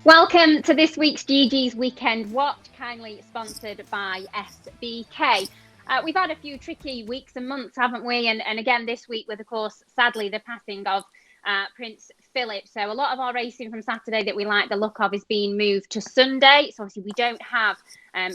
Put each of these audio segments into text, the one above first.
Welcome to this week's GG's Weekend Watch, kindly sponsored by SBK. We've had a few tricky weeks and months, haven't we? And again this week with, of course, sadly, the passing of Prince Philip. So a lot of our racing from Saturday that we like the look of is being moved to Sunday. So obviously we don't have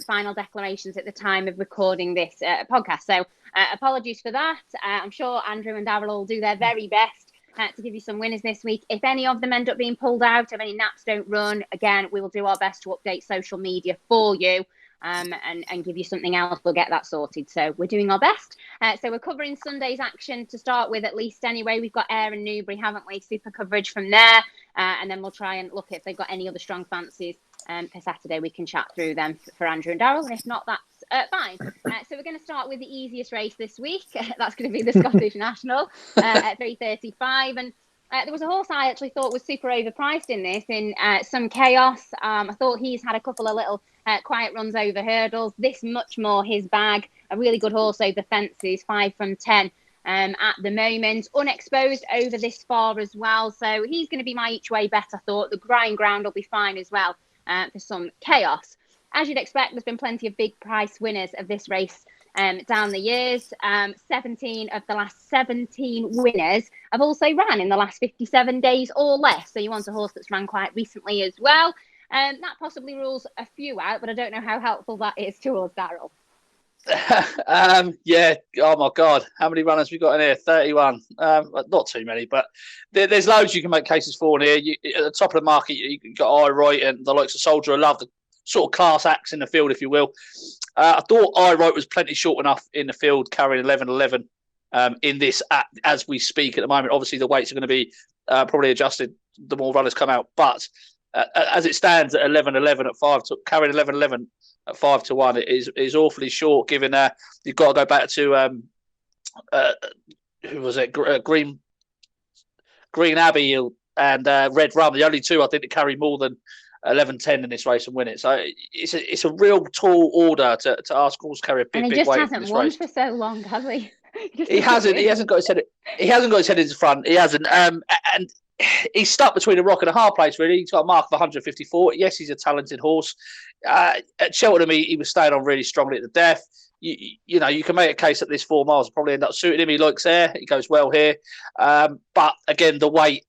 final declarations at the time of recording this podcast. So apologies for that. I'm sure Andrew and Daryl will do their very best to give you some winners this week. If any of them end up being pulled out, if any naps don't run, again, we will do our best to update social media for you and give you something else. We'll get that sorted. So we're doing our best. So we're covering Sunday's action to start with, at least anyway. We've got Ayr and Newbury, haven't we? Super coverage from there. And then we'll try and look if they've got any other strong fancies for Saturday. We can chat through them for Andrew and Daryl. And if not, that's fine. So we're going to start with the easiest race this week. That's going to be the Scottish National at 3:35. And there was a horse I actually thought was super overpriced in this, in Some Chaos. I thought he's had a couple of little quiet runs over hurdles. This much more his bag. A really good horse over fences, 5 from 10 at the moment. Unexposed over this far as well. So he's going to be my each way bet, I thought. The grind ground will be fine as well for Some Chaos. As you'd expect, there's been plenty of big price winners of this race down the years. 17 of the last 17 winners have also ran in the last 57 days or less. So you want a horse that's ran quite recently as well. That possibly rules a few out, but I don't know how helpful that is towards Daryl. Yeah, oh my God, how many runners we got in here? 31. Not too many, but there's loads you can make cases for in here. At the top of the market, you've got I Right and the likes of Soldier of Love, the sort of class acts in the field, if you will. I thought I Right was plenty short enough in the field, carrying 11:11 in this as we speak at the moment. Obviously, the weights are going to be probably adjusted the more runners come out, but as it stands at 11:11 at 5, carrying 11:11 at 5-1 is awfully short. Given you've got to go back to who was it? Green Abbey and Red Rum, the only two I think to carry more than 11:10 in this race and win it. So it's a real tall order to ask horse carry a big weight in this race. And he just hasn't won for so long, has he? He hasn't got his head. He hasn't got his head in front. He hasn't. And he's stuck between a rock and a hard place. Really, he's got a mark of 154. Yes, he's a talented horse. At Cheltenham, he was staying on really strongly at the death. You know, you can make a case that this 4 miles will probably end up suiting him. He likes air. He goes well here. But again, the weight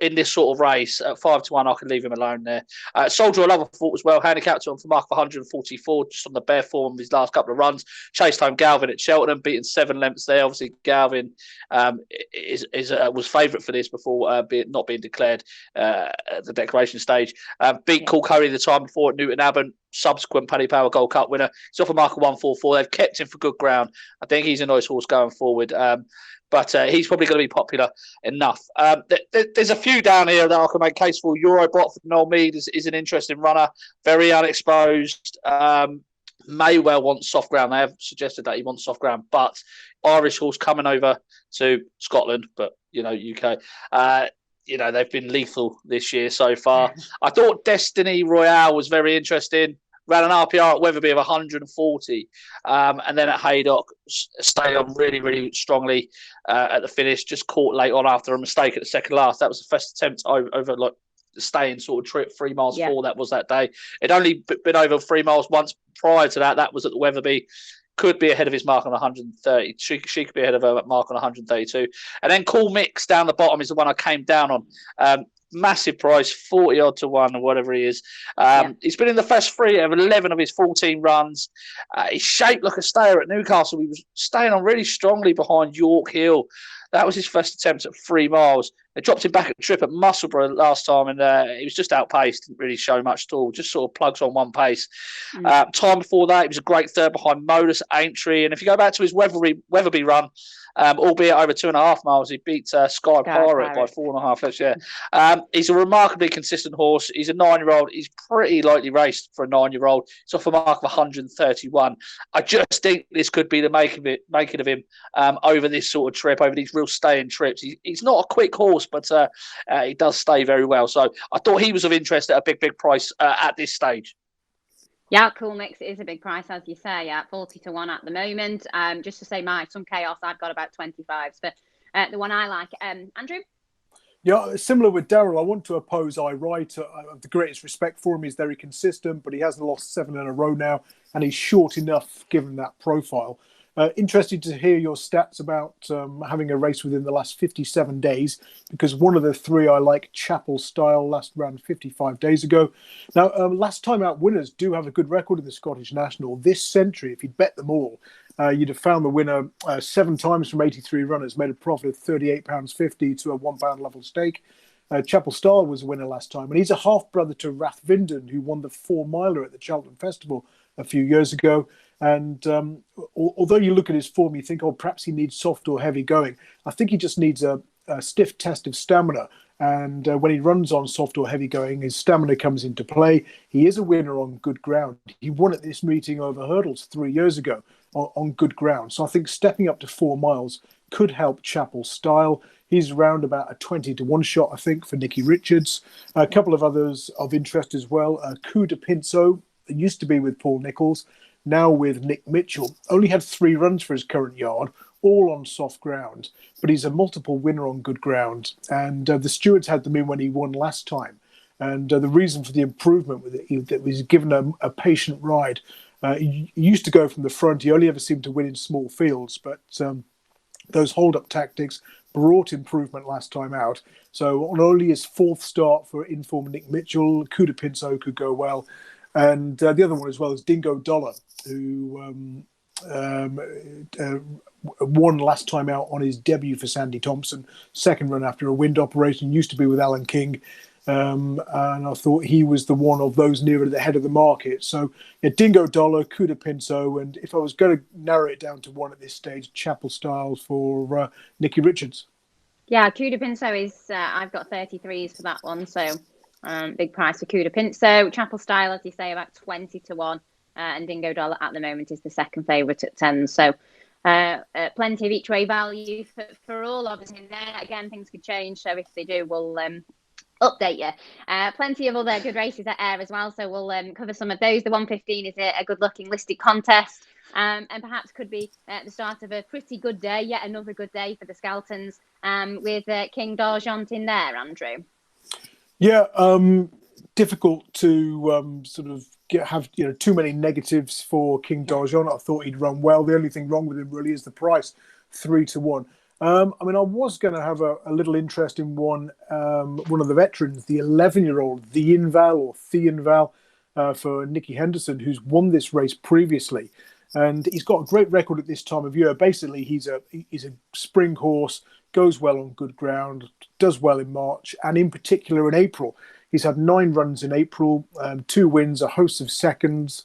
in this sort of race at 5-1, I can leave him alone there. Soldier of Love, I thought was well handicapped to him for mark of 144, just on the bare form of his last couple of runs. Chased home Galvin at Cheltenham, beaten 7 lengths there. Obviously, Galvin was favourite for this before not being declared at the declaration stage. Beat Cool Curry the time before at Newton Abbott. Subsequent Paddy Power Gold Cup winner. He's off a mark of 144. They've kept him for good ground. I think he's a nice horse going forward. But he's probably going to be popular enough. There's a few down here that I can make case for. Euro Bot for Noel Mead is an interesting runner. Very unexposed. May well want soft ground. They have suggested that he wants soft ground. But Irish horse coming over to Scotland, but, UK. They've been lethal this year so far. I thought Destiny Royale was very interesting. Ran an RPR at Wetherby of 140. And then at Haydock, stayed on really, really strongly at the finish. Just caught late on after a mistake at the second last. That was the first attempt over like the staying sort of trip, 3 miles 4. That was that day. It'd only been over 3 miles once prior to that. That was at the Wetherby. Could be ahead of his mark on 130. She could be ahead of her mark on 132. And then Cool Mix down the bottom is the one I came down on. Massive price, 40 odd to 1 or whatever he is. He's been in the first 3 of 11 of his 14 runs. He's shaped like a stayer at Newcastle. He was staying on really strongly behind York Hill. That was his first attempt at 3 miles. They dropped him back at trip at Musselburgh last time, and he was just outpaced. Didn't really show much at all. Just sort of plugs on one pace. Time before that, he was a great third behind Modus, Aintree. And if you go back to his Wetherby run, albeit over 2.5 miles, he beat Sky Pirate by 4.5 lengths. Yeah, he's a remarkably consistent horse. He's a 9-year-old. He's pretty lightly raced for a 9-year-old. He's off a mark of 131. I just think this could be the making of him over this sort of trip, over these real staying trips. He's not a quick horse, but he does stay very well. So I thought he was of interest at a big price at this stage. Yeah, Cool Mix is a big price, as you say, at 40 to 1 at the moment. Just to say Some Chaos, I've got about 25s for the one I like. Andrew? Yeah, similar with Daryl. I want to oppose I Right. I have the greatest respect for him. He's very consistent, but he hasn't lost 7 in a row now, and he's short enough given that profile. Interested to hear your stats about having a race within the last 57 days, because one of the three I like, Chapel Style, last ran 55 days ago. Now, last time out winners do have a good record in the Scottish National. This century, if you'd bet them all, you'd have found the winner 7 times from 83 runners, made a profit of £38.50 to a £1 level stake. Chapel Style was a winner last time, and he's a half brother to Rathvinden, who won the 4-miler at the Cheltenham Festival a few years ago. And although you look at his form, you think, oh, perhaps he needs soft or heavy going. I think he just needs a stiff test of stamina. And when he runs on soft or heavy going, his stamina comes into play. He is a winner on good ground. He won at this meeting over hurdles 3 years ago on good ground. So I think stepping up to 4 miles could help Chapel Style. He's around about a 20-1 shot, I think, for Nicky Richards. A couple of others of interest as well. Coup de Pinso used to be with Paul Nicholls, now with Nick Mitchell. Only had 3 runs for his current yard, all on soft ground, but he's a multiple winner on good ground. And the stewards had them in when he won last time. And the reason for the improvement with it, that was given a patient ride. He used to go from the front. He only ever seemed to win in small fields, but those hold-up tactics brought improvement last time out. So on only his 4th start for informed Nick Mitchell, Coup de Pinso could go well. And the other one as well is Dingo Dollar, who won last time out on his debut for Sandy Thompson, 2nd run after a wind operation, used to be with Alan King. And I thought he was the one of those nearer the head of the market. So yeah, Dingo Dollar, Coup de Pinso, and if I was going to narrow it down to one at this stage, Chapel Style for Nicky Richards. Yeah, Coup de Pinso is, I've got 33s for that one, so big price for Coup de Pinso. Chapel Style, as you say, about 20-1, and Dingo Dollar at the moment is the second favourite at 10. So plenty of each way value for all, obviously. There again, things could change, so if they do, we'll update you. Plenty of other good races at Ayr as well, so we'll cover some of those. The 115 is a good looking listed contest, and perhaps could be the start of a pretty good day, yet another good day for the Skeltons, with King D'Argent in there, Andrew. Yeah, difficult to sort of have too many negatives for King D'Argent. I thought he'd run well. The only thing wrong with him really is the price, 3-1. I mean, I was going to have a little interest in one of the veterans, the 11-year-old Thionval for Nicky Henderson, who's won this race previously, and he's got a great record at this time of year. Basically, he's a spring horse, goes well on good ground, does well in March, and in particular in April. He's had 9 runs in April, 2 wins, a host of seconds,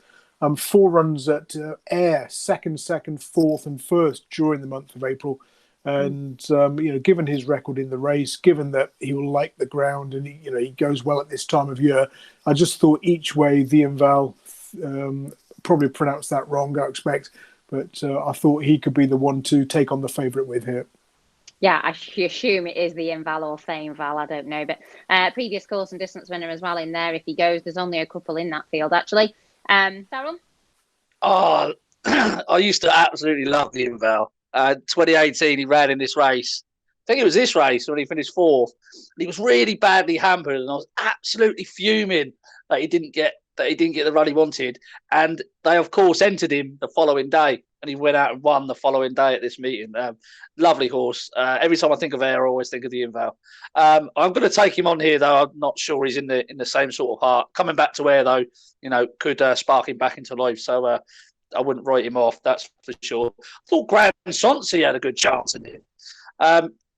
4 runs at Ayr, second, 4th, and 1st during the month of April. And given his record in the race, given that he will like the ground, and he goes well at this time of year, I just thought each way Thionval, probably pronounced that wrong, I expect, but I thought he could be the one to take on the favourite with here. Yeah, I assume it is the Inval or Thionval, I don't know. But previous course and distance winner as well in there if he goes. There's only a couple in that field, actually. Daryl? Oh, I used to absolutely love the Inval. 2018, he ran in this race. I think it was this race when he finished 4th. And he was really badly hampered, and I was absolutely fuming that he didn't get the run he wanted. And they, of course, entered him the following day, and he went out and won the following day at this meeting. Lovely horse. Every time I think of Ayr, I always think of the Inval. I'm going to take him on here, though. I'm not sure he's in the same sort of heart. Coming back to Ayr, though, could spark him back into life. So I wouldn't write him off, that's for sure. I thought Grand Sancy had a good chance in it.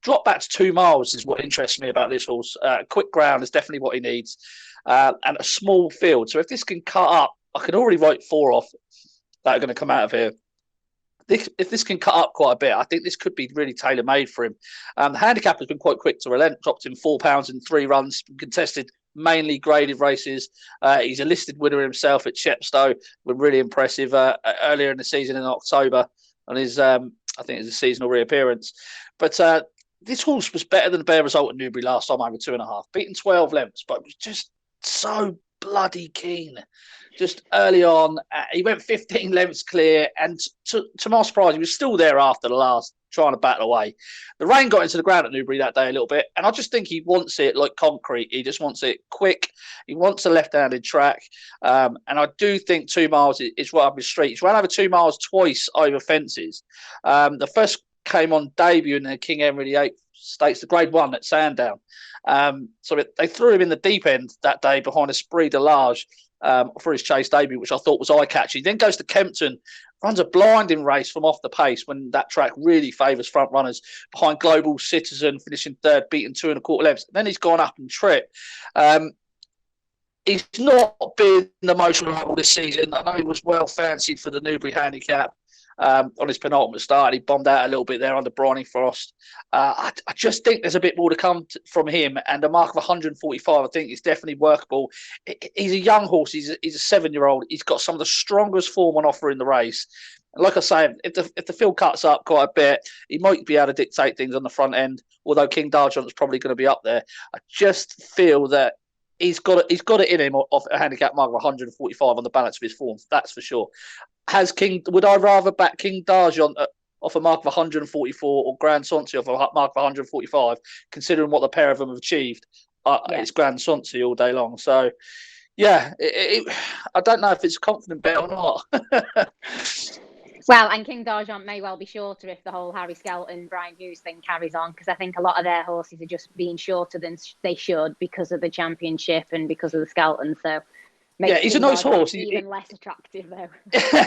Drop back to 2 miles is what interests me about this horse. Quick ground is definitely what he needs, and a small field. So if this can cut up, I can already write 4 off that are going to come out of here. If this can cut up quite a bit, I think this could be really tailor-made for him. The handicap has been quite quick to relent, dropped him £4 in 3 runs, contested mainly graded races. He's a listed winner himself at Chepstow, were really impressive earlier in the season in October on his, I think it's a seasonal reappearance. But this horse was better than the bare result at Newbury last time over 2.5, beaten 12 lengths, but was just so bloody keen. Just early on, he went 15 lengths clear, and to my surprise, he was still there after the last trying to battle away. The rain got into the ground at Newbury that day a little bit, and I just think he wants it like concrete. He just wants it quick. He wants a left-handed track, and I do think 2 miles is right up his street. He's run over 2 miles twice over fences. The first came on debut in the King Henry VIII Stakes, the Grade 1 at Sandown. So they threw him in the deep end that day behind Esprit de Large for his chase debut, which I thought was eye-catching. He then goes to Kempton, runs a blinding race from off the pace when that track really favours front runners, behind Global Citizen, finishing third, beating 2 1/4 lengths. Then he's gone up and tripped. He's not been the most reliable this season. I know he was well fancied for the Newbury handicap on his penultimate start. He bombed out a little bit there under Bryony Frost. I just think there's a bit more to come from him, and a mark of 145 I think is definitely workable. He's a young horse. He's a 7-year-old. He's got some of the strongest form on offer in the race. And like I say, if the field cuts up quite a bit, he might be able to dictate things on the front end, although King Dargent's probably going to be up there. I just feel that he's got it in him off a handicap mark of 145 on the balance of his form. That's for sure. Would I rather back King Dargent off a mark of 144 or Grand Sancy off a mark of 145, considering what the pair of them have achieved? It's Grand Sancy all day long. So, yeah, I don't know if it's a confident bet or not. Well, and King Dargent may well be shorter if the whole Harry Skelton, Brian Hughes thing carries on, because I think a lot of their horses are just being shorter than they should because of the championship and because of the Skelton. So, he's a nice horse. Even less attractive, though.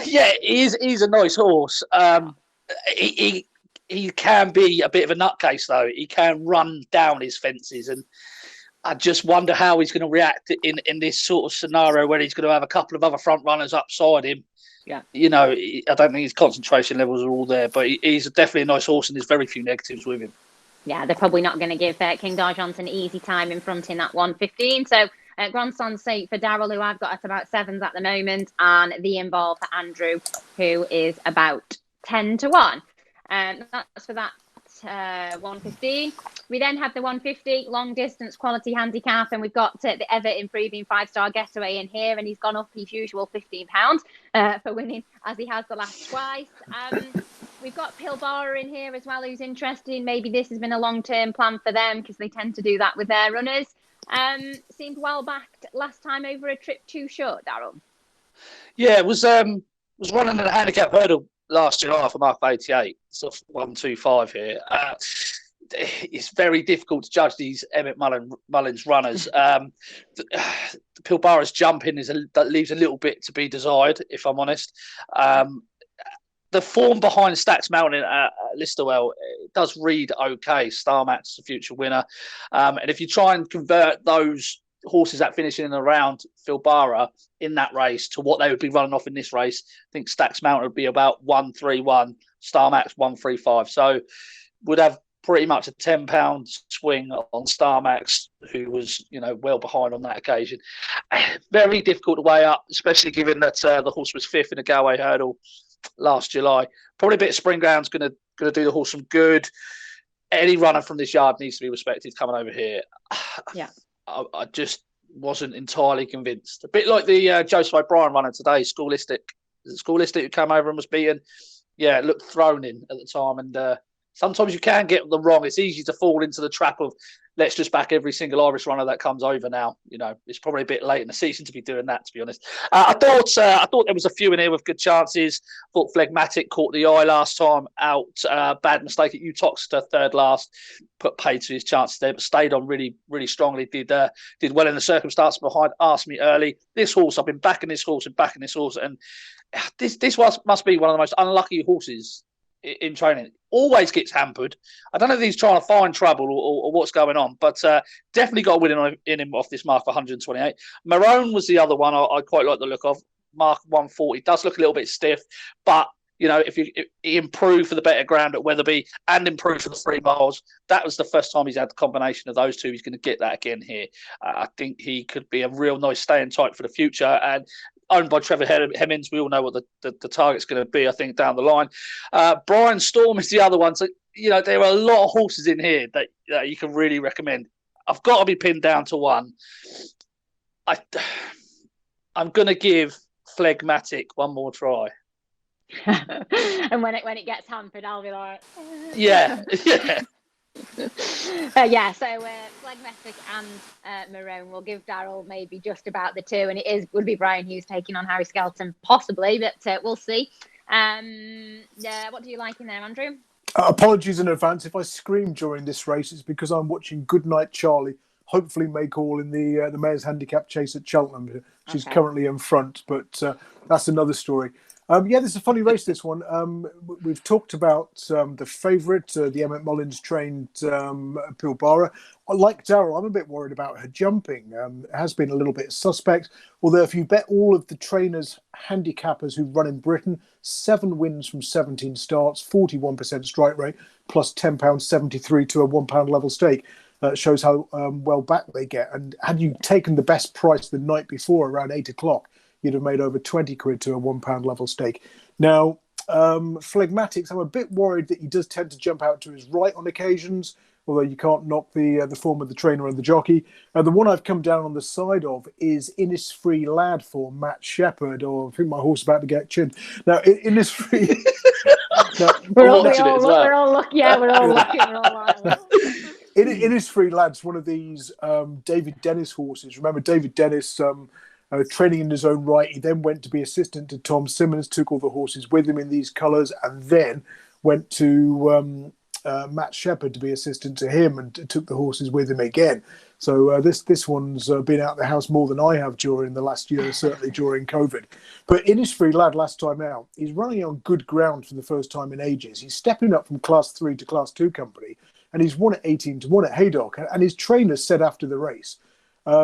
Yeah, he's a nice horse. He can be a bit of a nutcase, though. He can run down his fences, and I just wonder how he's going to react in this sort of scenario where he's going to have a couple of other front runners upside him. Yeah, I don't think his concentration levels are all there, but he's definitely a nice horse, and there's very few negatives with him. Yeah, they're probably not going to give King Dargent an easy time in front in that 115. So, Grand Sancy for Daryl, who I've got at about 7s at the moment, and the involved for Andrew, who is about 10 to 1. That's for that 115. We then have the 150 long distance quality handicap, and we've got the ever improving 5-star Getaway in here, and he's gone up his usual £15 for winning, as he has the last twice. We've got Pilbara in here as well, who's interesting. Maybe this has been a long-term plan for them, because they tend to do that with their runners. Seemed well backed last time over a trip too short, Daryl. Yeah, it was running in a handicap hurdle last July for mark 88, so 125 here. It's very difficult to judge these Emmett Mullins runners. Pilbara's jumping that leaves a little bit to be desired, if I'm honest. The form behind Stacks Mountain at Listowel does read okay. Starmat's the future winner. And if you try and convert those horses that finishing in and around Pilbara in that race to what they would be running off in this race, I think Stacks Mountain would be about 131, Starmat's 135. So would have pretty much a £10 swing on Starmax, who was, well behind on that occasion. Very difficult to weigh up, especially given that the horse was 5th in a Galway hurdle last July. Probably a bit of spring ground's going to do the horse some good. Any runner from this yard needs to be respected coming over here. Yeah, I just wasn't entirely convinced. A bit like the Joseph O'Brien runner today, Scholastic. Scholastic who came over and was beaten. Yeah, it looked thrown in at the time, and sometimes you can get them wrong. It's easy to fall into the trap of let's just back every single Irish runner that comes over now. It's probably a bit late in the season to be doing that, to be honest. I thought there was a few in here with good chances. Thought Flegmatik caught the eye last time out. Bad mistake at Utox to third last. Put paid to his chances there, but stayed on really, really strongly. Did well in the circumstances behind Aasy early. This horse, I've been backing this horse, and this must be one of the most unlucky horses in training. Always gets hampered. I don't know if he's trying to find trouble or what's going on, but definitely got a win in him off this mark of 128. Marone was the other one I quite like the look of. Mark 140 does look a little bit stiff, but if he improved for the better ground at Wetherby and improved for the 3 miles, that was the first time he's had the combination of those two. He's going to get that again here. I think he could be a real nice staying type for the future, and owned by Trevor Hemmings. We all know what the target's going to be, I think, down the line. Brian Storm is the other one. So, there are a lot of horses in here that you can really recommend. I've got to be pinned down to one. I'm going to give Flegmatik one more try. And when it gets hampered, I'll be like, Yeah. yeah. So Flegmatik and Marone will give Daryl maybe just about the 2, and would be Brian Hughes taking on Harry Skelton possibly, but we'll see. What do you like in there, Andrew? Apologies in advance if I scream during this race. It's because I'm watching Goodnight Charlie hopefully make all in the Mayor's Handicap Chase at Cheltenham. She's currently in front, but that's another story. This is a funny race, this one. We've talked about the favourite, the Emmett Mullins trained Pilbara. Like Daryl, I'm a bit worried about her jumping. It has been a little bit suspect, although if you bet all of the trainers, handicappers who run in Britain, 7 wins from 17 starts, 41% strike rate, plus £10.73 to a £1 level stake. Shows how well back they get. And had you taken the best price the night before around 8 o'clock, you'd have made over 20 quid to a £1 level stake. Now, Flegmatik, I'm a bit worried that he does tend to jump out to his right on occasions, although you can't knock the form of the trainer and the jockey. The one I've come down on the side of is Innisfree Lad for Matt Shepherd, or I think my horse is about to get chinned. Now, Innisfree... We're all looking. Yeah, we're all looking. We're all like... Innisfree Lad's one of these David Dennis horses. Remember, David Dennis... training in his own right. He then went to be assistant to Tom Simmons, took all the horses with him in these colours, and then went to Matt Shepherd to be assistant to him and took the horses with him again. So this one's been out of the house more than I have during the last year, certainly during COVID. But Innisfree Lad, last time out, he's running on good ground for the first time in ages. He's stepping up from Class 3 to Class 2 company, and he's won at 18-1 at Haydock. And his trainer said after the race,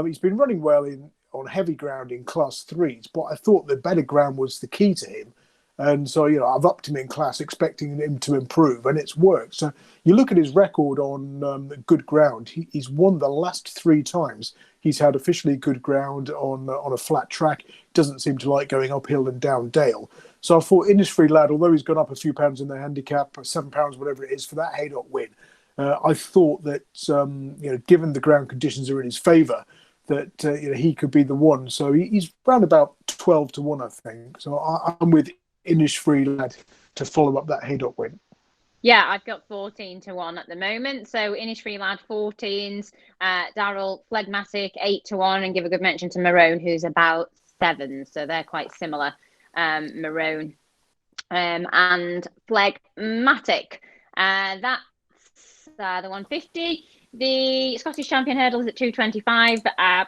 he's been running well on heavy ground in Class 3s, but I thought the better ground was the key to him. And so, I've upped him in class, expecting him to improve, and it's worked. So you look at his record on good ground. He's won the last 3 times. He's had officially good ground on a flat track. Doesn't seem to like going uphill and down dale. So I thought Innisfree Lad, although he's gone up a few pounds in the handicap, or £7, whatever it is, for that Haydock win, I thought that, given the ground conditions are in his favour, that he could be the one. So he's round about 12-1, I think. So I'm with Innisfree Lad to follow up that Haydock win. Yeah, I've got 14-1 at the moment. So Innisfree Lad 14s, Daryl Flegmatik 8-1, and give a good mention to Marone, who's about 7. So they're quite similar. Marone and Flegmatik. That's the 150. The Scottish champion hurdle is at 225.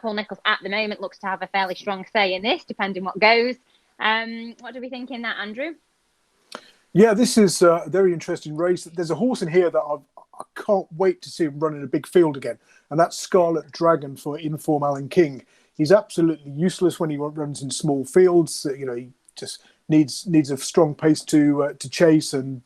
Paul Nicholls at the moment looks to have a fairly strong say in this, depending what goes. What do we think in that, Andrew? Yeah, this is a very interesting race. There's a horse in here that I can't wait to see him run in a big field again, and that's Scarlet Dragon for Inform Alan King. He's absolutely useless when he runs in small fields. He just needs a strong pace to chase, and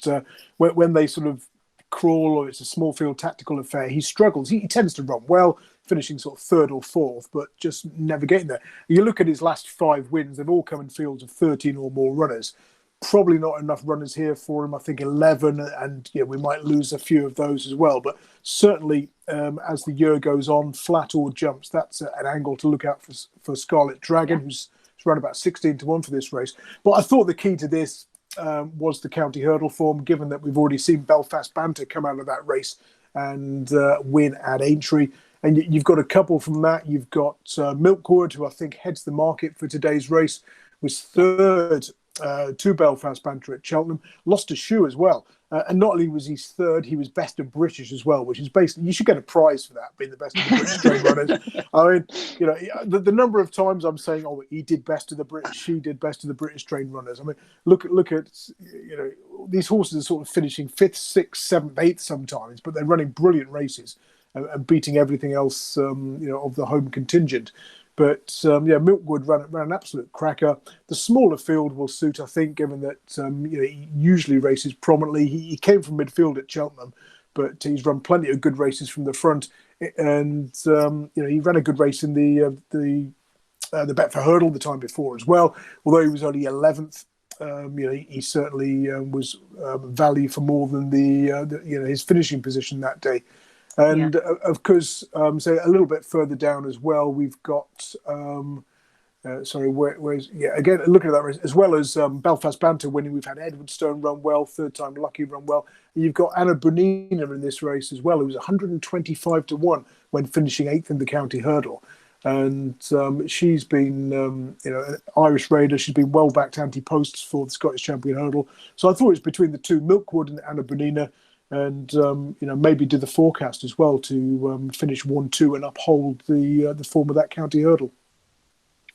when they sort of crawl or it's a small field tactical affair, he struggles. He tends to run well, finishing sort of 3rd or 4th, but just never getting there. You look at his last 5 wins, they've all come in fields of 13 or more runners. Probably not enough runners here for him. I think 11, and we might lose a few of those as well. But certainly, as the year goes on, flat or jumps, that's an angle to look out for Scarlet Dragon, who's run about 16-1 for this race. But I thought the key to this was the county hurdle form, given that we've already seen Belfast Banter come out of that race and win at Aintree. And you've got a couple from that. You've got Milkwood, who I think heads the market for today's race, was 3rd to Belfast Banter at Cheltenham, lost a shoe as well. And not only was he 3rd, he was best of British as well, which is basically, you should get a prize for that, being the best of the British train runners. I mean, the number of times I'm saying, he did best of the British, she did best of the British train runners. I mean, look at these horses are sort of finishing 5th, 6th, 7th, 8th sometimes, but they're running brilliant races and beating everything else, of the home contingent. But Milkwood ran an absolute cracker. The smaller field will suit, I think, given that he usually races prominently. He came from midfield at Cheltenham, but he's run plenty of good races from the front. And he ran a good race in the Betfair Hurdle the time before as well. Although he was only 11th, he certainly was value for more than his finishing position that day. And of course, so a little bit further down as well, we've got Again, looking at that race, as well as Belfast Banter winning, we've had Edwardstone run well, third time lucky run well. And you've got Anna Bonina in this race as well, who was 125-1 when finishing 8th in the county hurdle. And she's been, an Irish raider. She's been well backed anti-posts for the Scottish Champion hurdle. So I thought it was between the two, Milkwood and Anna Bonina, and maybe do the forecast as well to finish 1-2 and uphold the form of that county hurdle.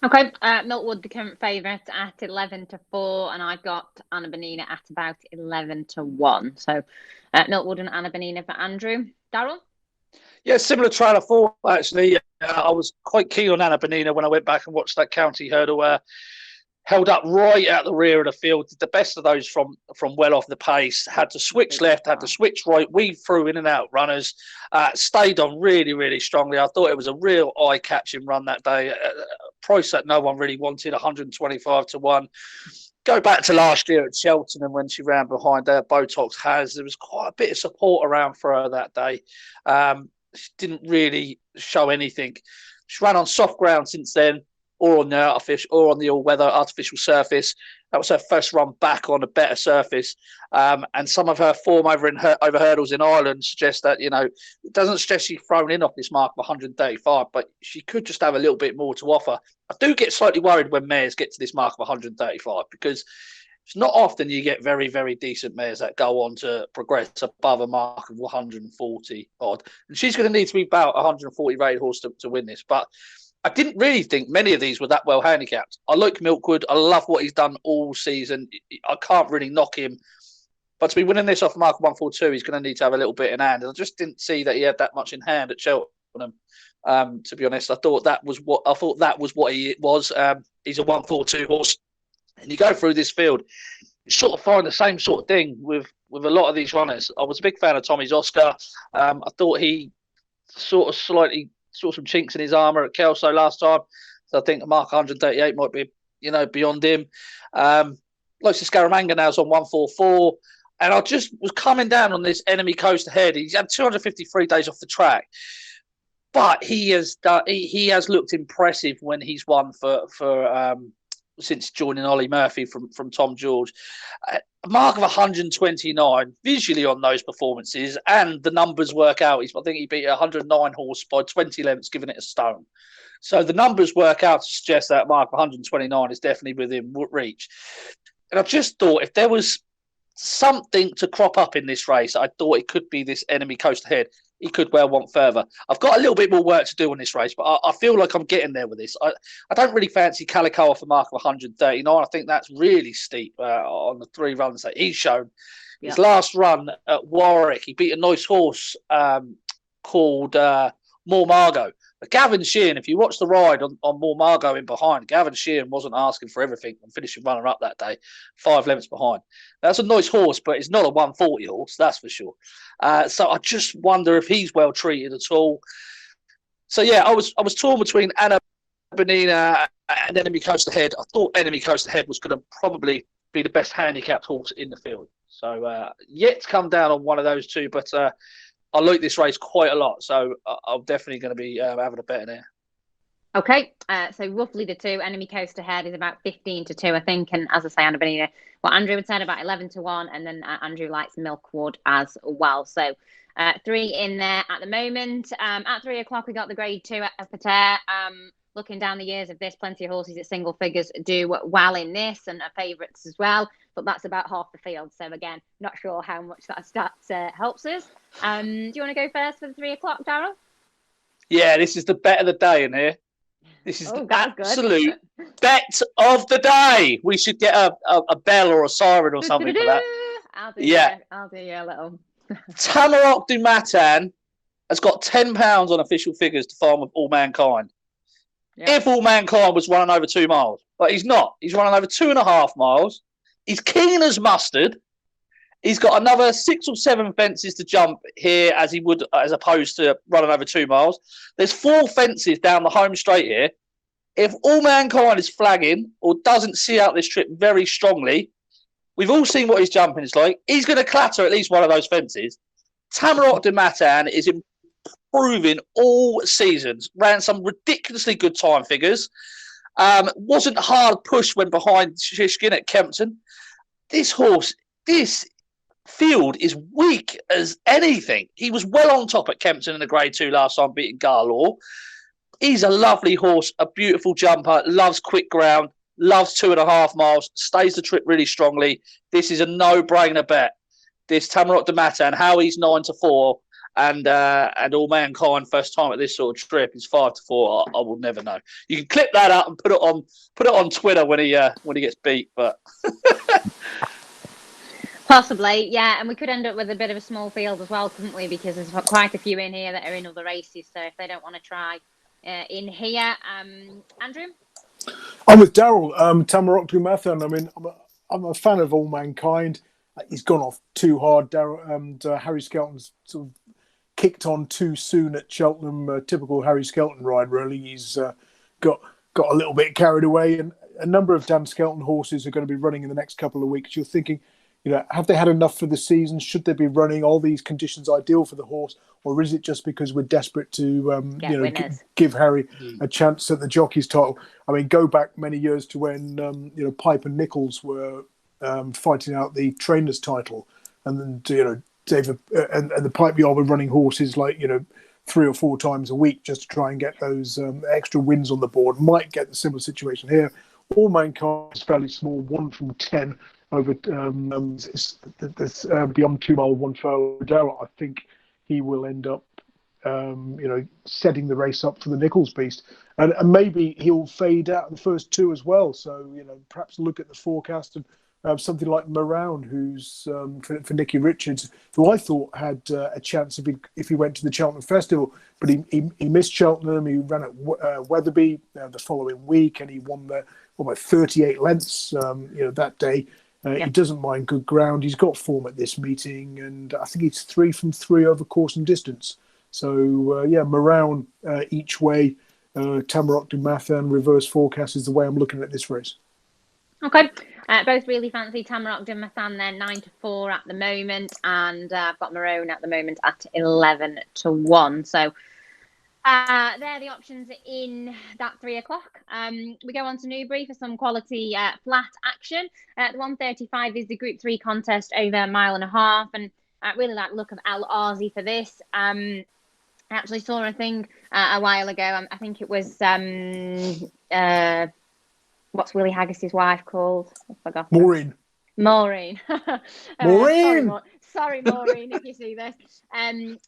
Okay, Milkwood, the current favourite at 11-4, and I've got Anna Bonina at about 11-1. So Milkwood and Anna Bonina for Andrew. Daryl? Yeah, similar trail of thought, actually. I was quite keen on Anna Bonina when I went back and watched that county hurdle. Held up right out the rear of the field, did the best of those from well off the pace, had to switch left, had to switch right, weave through in and out runners, stayed on really, really strongly. I thought it was a real eye-catching run that day. Price that no one really wanted, 125-1. Go back to last year at Cheltenham when she ran behind Botox Has. There was quite a bit of support around for her that day. She didn't really show anything. She ran on soft ground since then, or on the all-weather artificial surface. That was her first run back on a better surface. And some of her form over hurdles in Ireland suggests that, it doesn't suggest she's thrown in off this mark of 135, but she could just have a little bit more to offer. I do get slightly worried when mares get to this mark of 135, because it's not often you get very, very decent mares that go on to progress above a mark of 140 odd. And she's going to need to be about 140 rated horse to win this. But I didn't really think many of these were that well handicapped. I like Milkwood. I love what he's done all season. I can't really knock him. But to be winning this off mark of 142, he's going to need to have a little bit in hand. And I just didn't see that he had that much in hand at Cheltenham. To be honest, I thought that was what he was. He's a 142 horse. And you go through this field, you sort of find the same sort of thing with a lot of these runners. I was a big fan of Tommy's Oscar. I thought he sort of slightly saw some chinks in his armour at Kelso last time. So I think the mark 138 might be, beyond him. Like Scaramanga now is on 144. And I just was coming down on this Enemy Coast ahead. He's had 253 days off the track. But he has looked impressive when he's won for since joining Ollie Murphy from Tom George. A mark of 129 visually on those performances, and the numbers work out. I think he beat a 109 horse by 20 lengths, giving it a stone. So the numbers work out to suggest that mark of 129 is definitely within reach. And I just thought if there was something to crop up in this race, I thought it could be this Enemy Coast ahead. He could well want further. I've got a little bit more work to do on this race, but I feel like I'm getting there with this. I don't really fancy Calico off a mark of 139. I think that's really steep on the 3 runs that he's shown. Yeah. His last run at Warwick, he beat a nice horse called More Margot. But Gavin Sheehan, if you watch the ride on More Margot in behind, Gavin Sheehan wasn't asking for everything and finishing runner up that day, 5 lengths behind. That's a nice horse, but it's not a 140 horse, that's for sure. So I just wonder if he's well treated at all. So yeah, I was torn between Anna Bonina and Enemy Coast Ahead. I thought Enemy Coast Ahead was going to probably be the best handicapped horse in the field. So yet to come down on one of those two, but I like this race quite a lot, so I'm definitely going to be having a bet in there. Okay, so roughly the two. Enemy Coast Ahead is about 15-2, I think, and as I say, Anna Bonina, what Andrew would say about 11-1, and then Andrew likes Milkwood as well. So 3 in there at the moment. At 3 o'clock, we got the Grade 2 at Pater. Looking down the years of this, plenty of horses at single figures do well in this and are favourites as well. But that's about half the field. So again, not sure how much that stats helps us. Do you want to go first for the 3 o'clock, Daryl? Yeah, this is the bet of the day in here. This is the absolute bet of the day. We should get a bell or a siren or something for that. I'll do you a little. Tamaroc du Mathan has got £10 on official figures to farm with All Mankind. Yeah. If All Mankind was running over 2 miles, but he's not. He's running over 2.5 miles. He's keen as mustard. He's got another 6 or 7 fences to jump here as he would, as opposed to running over 2 miles. There's 4 fences down the home straight here. If All Mankind is flagging or doesn't see out this trip very strongly, we've all seen what his jumping is like. He's going to clatter at least one of those fences. Tamaroc du Mathan is improving all seasons. Ran some ridiculously good time figures. Wasn't hard pushed when behind Shishkin at Kempton. This horse, this field is weak as anything. He was well on top at Kempton in the Grade 2 last time, beating Garlaw. He's a lovely horse, a beautiful jumper, loves quick ground, loves 2.5 miles, stays the trip really strongly. This is a no-brainer bet. This Tamaroc de Mathan, how he's 9-4, and All Mankind first time at this sort of trip is 5-4. I will never know. You can clip that up and put it on Twitter when he gets beat, but. Possibly, yeah, and we could end up with a bit of a small field as well, couldn't we? Because there's quite a few in here that are in other races. So if they don't want to try in here, Andrew, I'm with Daryl. Tamaroc de Mathan. I mean, I'm a fan of All Mankind. He's gone off too hard, Daryl, and Harry Skelton's sort of kicked on too soon at Cheltenham. Typical Harry Skelton ride, really. He's got a little bit carried away, and a number of Dan Skelton horses are going to be running in the next couple of weeks. You're thinking, have they had enough for the season? Should they be running? All these conditions ideal for the horse, or is it just because we're desperate to give Harry a chance at the jockey's title? I mean, go back many years to when Pipe and Nichols were fighting out the trainers' title, and then David and the Pipe Yard were running horses like 3 or 4 times a week just to try and get those extra wins on the board. Might get the similar situation here. All Mankind is fairly small, 1 from 10 over beyond 2 mile 1 furlong. I think he will end up setting the race up for the Nichols beast, and maybe he'll fade out the first 2 as well. So perhaps look at the forecast and something like Marown, who's for Nicky Richards, who I thought had a chance if he went to the Cheltenham Festival, but he missed Cheltenham. He ran at Wetherby the following week, and he won by 38 lengths that day. He doesn't mind good ground. He's got form at this meeting, and I think he's 3 from 3 over course and distance. So Marown each way. Tamaroc de Mathan reverse forecast is the way I'm looking at this race. Okay. Both really fancy Tamaroc de Mathan. They're 9-4 at the moment, and I've got Maroon at the moment at 11-1. So they're the options in that 3 o'clock. We go on to Newbury for some quality flat action. The 135 is the Group 3 contest over 1.5 miles, and I really like the look of Aasy for this. I actually saw a thing a while ago. I think it was what's Willie Haggis's wife called? I forgot. Maureen. Maureen. Sorry, Maureen, if you see this.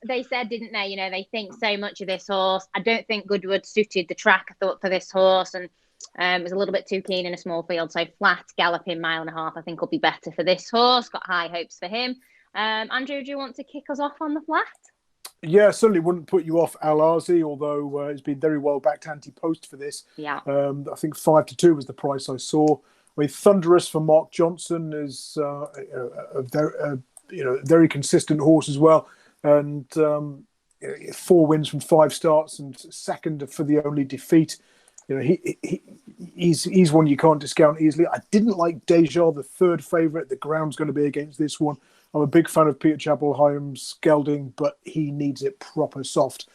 They said, didn't they? They think so much of this horse. I don't think Goodwood suited the track, I thought, for this horse, and was a little bit too keen in a small field. So flat galloping 1.5 miles, I think, will be better for this horse. Got high hopes for him. Andrew, do you want to kick us off on the flat? Yeah, certainly wouldn't put you off Aasy, although it's been very well backed anti-post for this. Yeah. I think 5-2 was the price I saw. I mean, Thunderous for Mark Johnson is a very consistent horse as well, and 4 wins from 5 starts and second for the only defeat. He's one you can't discount easily. I didn't like Deja, the 3rd favourite. The ground's going to be against this one. I'm a big fan of Peter Chapel-Hyam's gelding, but he needs it proper soft.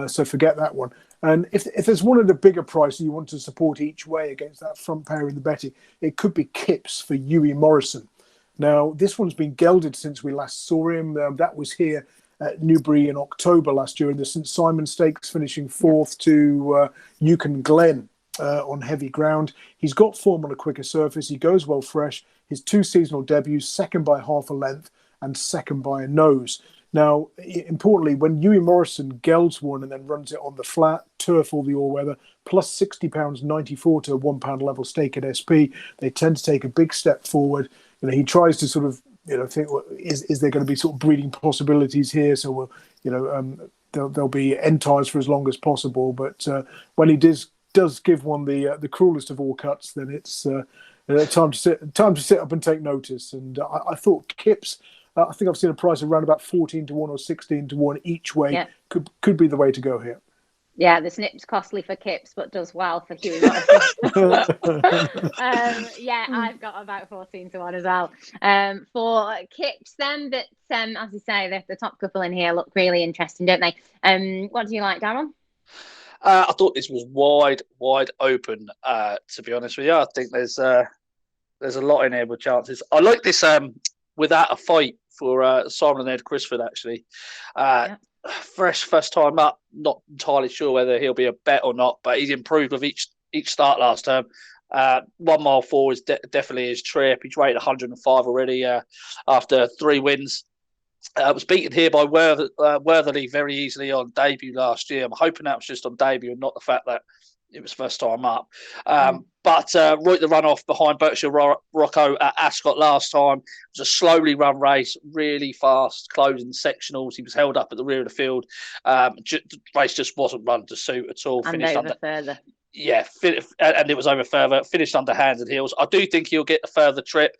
So forget that one. And if there's one of the bigger prices you want to support each way against that front pair in the betting, it could be Kipps for Hughie Morrison. Now, this one's been gelded since we last saw him. That was here at Newbury in October last year in the St Simon Stakes, finishing 4th to Yukon Glen on heavy ground. He's got form on a quicker surface. He goes well fresh. His 2 seasonal debuts, 2nd by half a length and 2nd by a nose. Now, importantly, when Hughie Morrison gelds one and then runs it on the flat, turf or the all-weather, plus £60.94 to a £1 level stake at SP, they tend to take a big step forward. He tries to sort of, think, well, is there going to be sort of breeding possibilities here? So, there'll be end ties for as long as possible. But when he does give one the cruelest of all cuts, then it's time to sit up and take notice. And I thought Kipps. I think I've seen a price around about 14-1 or 16-1 each way. Yeah. Could be the way to go here. Yeah, the snip's costly for Kipps, but does well for Hughie Morrison. I've got about 14-1 as well. For Kipps, then, but as you say, the top couple in here look really interesting, don't they? What do you like, Daryl? I thought this was wide open. To be honest with you, I think there's a lot in here with chances. I like this without a fight for Simon and Ed Crisford, actually. Fresh first time up. Not entirely sure whether he'll be a bet or not, but he's improved with each start last term. 1 mile 4 is definitely his trip. He's rated 105 already after 3 wins. Was beaten here by Wortherly very easily on debut last year. I'm hoping that was just on debut and not the fact that it was first time up. But right the run off behind Berkshire Rocco at Ascot last time. It was a slowly run race, really fast, closing sectionals. He was held up at the rear of the field. The race just wasn't run to suit at all. And finished over further. Yeah, and it was over further. Finished under hands and heels. I do think he'll get a further trip.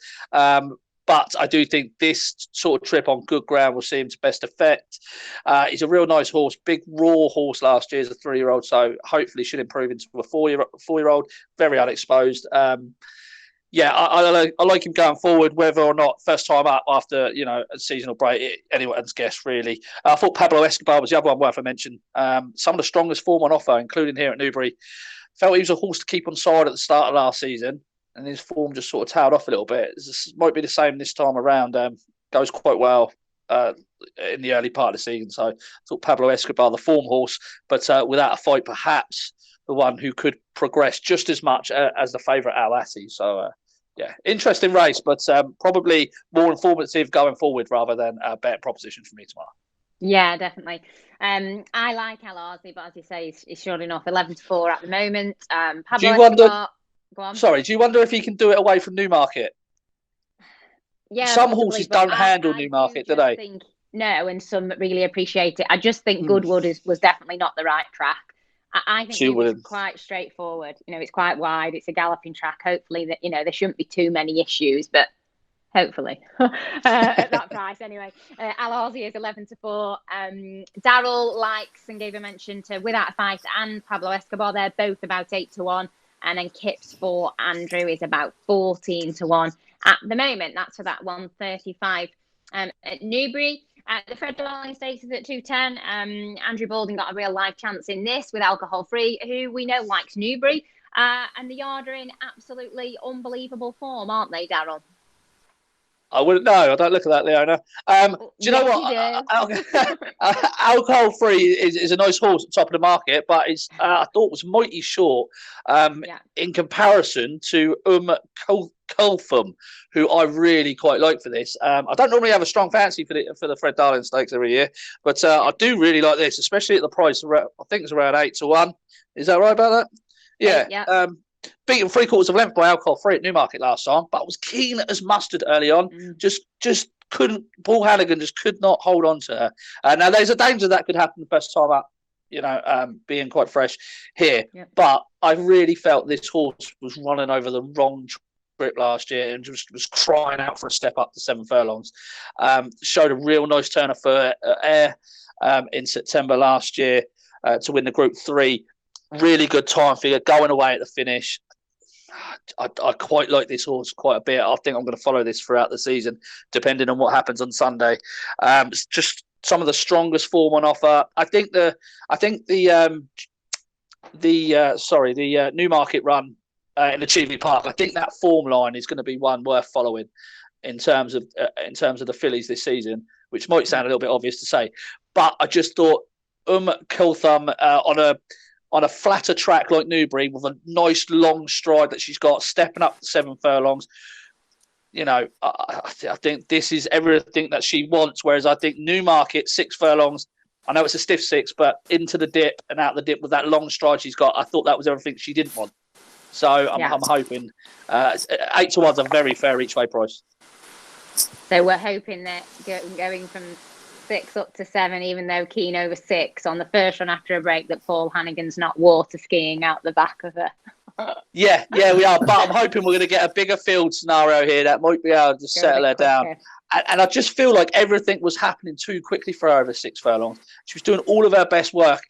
But I do think this sort of trip on good ground will see him to best effect. He's a real nice horse, big raw horse last year as a 3-year-old, so hopefully should improve into a 4-year-old, very unexposed. I like him going forward, whether or not first time up after a seasonal break, anyone's guess really. I thought Pablo Escobar was the other one worth a mention. Some of the strongest form on offer, including here at Newbury. Felt he was a horse to keep on side at the start of last season. And his form just sort of tailed off a little bit. This might be the same this time around. Goes quite well in the early part of the season. So I thought Pablo Escobar, the form horse, but without a fight, perhaps the one who could progress just as much as the favourite Aasy. So, interesting race, but probably more informative going forward rather than a better proposition for me tomorrow. Yeah, definitely. I like Aasy, but as you say, he's short enough. 11-4 at the moment. Pablo Escobar... Sorry, do you wonder if he can do it away from Newmarket? Yeah, some possibly, horses don't handle Newmarket, do they? No, and some really appreciate it. I just think Goodwood was definitely not the right track. I think it was quite straightforward. It's quite wide. It's a galloping track. Hopefully, that there shouldn't be too many issues, but hopefully at that price anyway. Aasy is 11-4. Daryl likes and gave a mention to Without a Fight and Pablo Escobar. They're both about 8-1. And then Kips for Andrew is about 14-1 at the moment. That's for that 135. At Newbury, the Fred Darling Stakes is at 210. Andrew Baldwin got a real life chance in this with Alcohol Free, who we know likes Newbury. And the Yard are in absolutely unbelievable form, aren't they, Daryl? I wouldn't know. I don't look at that, Leonna. Do you know what? Alcohol Free is a nice horse at the top of the market, but I thought was mighty short in comparison to Kulthum, who I really quite like for this. I don't normally have a strong fancy for the Fred Darling Stakes every year, but I do really like this, especially at the price. I think it's around 8-1. Is that right about that? Yeah. Beaten 3/4 of length by Alcohol Free at Newmarket last time, but was keen as mustard early on. Just couldn't. Paul Hannigan just could not hold on to her. Now there's a danger that could happen the first time up. Being quite fresh here, but I really felt this horse was running over the wrong trip last year and just was crying out for a step up to 7 furlongs. Showed a real nice turn of air in September last year to win the Group 3. Really good time figure, going away at the finish. I quite like this horse quite a bit. I think I'm going to follow this throughout the season, depending on what happens on Sunday. It's just some of the strongest form on offer. I think the Newmarket run in the Cheveley Park. I think that form line is going to be one worth following in terms of the fillies this season, which might sound a little bit obvious to say, but I just thought Kulthum on a flatter track like Newbury with a nice long stride that she's got, stepping up to 7 furlongs. I think this is everything that she wants, whereas I think Newmarket, 6 furlongs, I know it's a stiff 6, but into the dip and out the dip with that long stride she's got, I thought that was everything she didn't want. So I'm hoping 8-1's a very fair each way price. So we're hoping that going from 6 up to 7, even though keen over 6 on the first run after a break, that Paul Hannigan's not water skiing out the back of her. Yeah, we are. But I'm hoping we're going to get a bigger field scenario here that might be able to settle her down. And I just feel like everything was happening too quickly for her over 6 furlongs. She was doing all of her best work